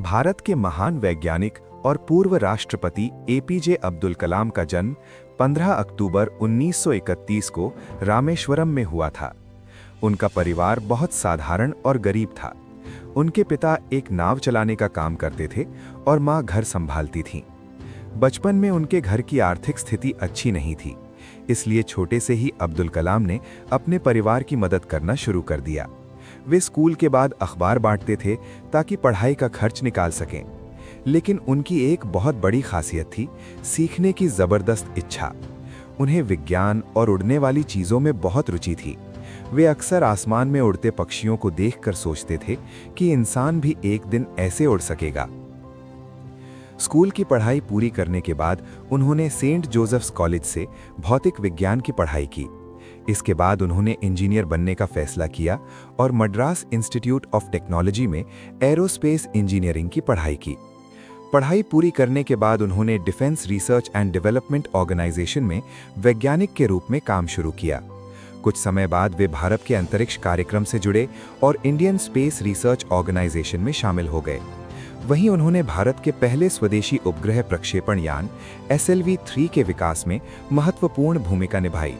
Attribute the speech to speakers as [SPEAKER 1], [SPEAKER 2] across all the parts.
[SPEAKER 1] भारत के महान वैज्ञानिक और पूर्व राष्ट्रपति एपीजे अब्दुल कलाम का जन्म 15 अक्टूबर 1931 को रामेश्वरम में हुआ था। उनका परिवार बहुत साधारण और गरीब था। उनके पिता एक नाव चलाने का काम करते थे और मां घर संभालती थीं। बचपन में उनके घर की आर्थिक स्थिति अच्छी नहीं थी, इसलिए छोटे से ही अब्दुल कलाम ने अपने परिवार की मदद करना शुरू कर दिया। वे स्कूल के बाद अखबार बांटते थे ताकि पढ़ाई का खर्च निकाल सकें। लेकिन उनकी एक बहुत बड़ी खासियत थी, सीखने की जबरदस्त इच्छा। उन्हें विज्ञान और उड़ने वाली चीजों में बहुत रुचि थी। वे अक्सर आसमान में उड़ते पक्षियों को देखकर सोचते थे कि इंसान भी एक दिन ऐसे उड़ सकेगा। स्कूल की पढ़ाई पूरी करने के बाद उन्होंने सेंट जोसेफ्स कॉलेज से भौतिक विज्ञान की पढ़ाई की। इसके बाद उन्होंने इंजीनियर बनने का फैसला किया और मद्रास इंस्टीट्यूट ऑफ टेक्नोलॉजी में एरोस्पेस इंजीनियरिंग की पढ़ाई की। पढ़ाई पूरी करने के बाद उन्होंने Defence Research and Development Organisation में वैज्ञानिक के रूप में काम शुरू किया। कुछ समय बाद वे भारत के अंतरिक्ष कार्यक्रम से जुड़े और इंडियन स्पेस रिसर्च ऑर्गेनाइजेशन में शामिल हो गए। वहीं उन्होंने भारत के पहले स्वदेशी उपग्रह प्रक्षेपण यान SLV-3 के विकास में महत्वपूर्ण भूमिका निभाई।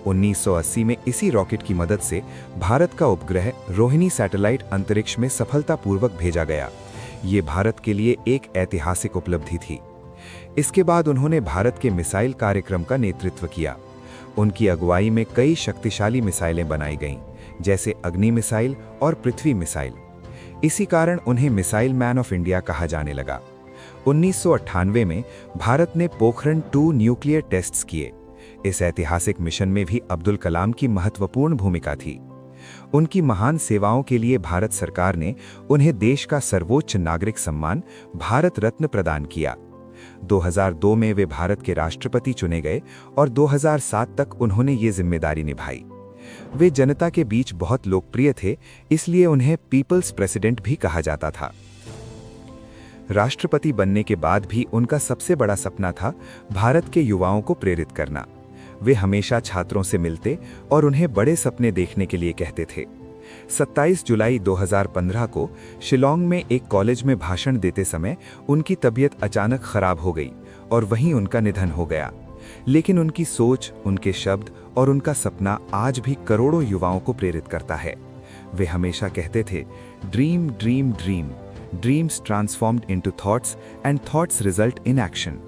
[SPEAKER 1] 1980 में इसी रॉकेट की मदद से भारत का उपग्रह रोहिणी सैटेलाइट अंतरिक्ष में सफलतापूर्वक भेजा गया। ये भारत के लिए एक ऐतिहासिक उपलब्धि थी। इसके बाद उन्होंने भारत के मिसाइल कार्यक्रम का नेतृत्व किया। उनकी अगुवाई में कई शक्तिशाली मिसाइलें बनाई गईं, जैसे अग्नि मिसाइल और पृथ्वी मिसाइल। इसी कारण उन्हें मिसाइल मैन ऑफ इंडिया कहा जाने लगा। 1998 में भारत ने पोखरण 2 न्यूक्लियर टेस्ट्स किए। इस ऐतिहासिक मिशन में भी अब्दुल कलाम की महत्वपूर्ण भूमिका थी। उनकी महान सेवाओं के लिए भारत सरकार ने उन्हें देश का सर्वोच्च नागरिक सम्मान भारत रत्न प्रदान किया। 2002 में वे भारत के राष्ट्रपति चुने गए और 2007 तक उन्होंने ये जिम्मेदारी निभाई। वे जनता के बीच बहुत लोकप्रिय थे, इसलिए उन्हें पीपल्स प्रेसिडेंट भी कहा जाता था। राष्ट्रपति बनने के बाद भी उनका सबसे बड़ा सपना था भारत के युवाओं को प्रेरित करना। वे हमेशा छात्रों से मिलते और उन्हें बड़े सपने देखने के लिए कहते थे। 27 जुलाई 2015 को शिलोंग में एक कॉलेज में भाषण देते समय उनकी तबीयत अचानक खराब हो गई और वहीं उनका निधन हो गया। लेकिन उनकी सोच, उनके शब्द और उनका सपना आज भी करोड़ों युवाओं को प्रेरित करता है। वे हमेशा कहते थे, dream dream dream, dreams transformed into thoughts and thoughts result in action.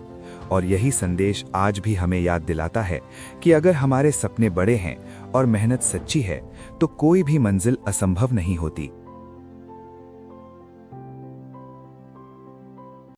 [SPEAKER 1] और यही संदेश आज भी हमें याद दिलाता है कि अगर हमारे सपने बड़े हैं और मेहनत सच्ची है तो कोई भी मंजिल असंभव नहीं होती।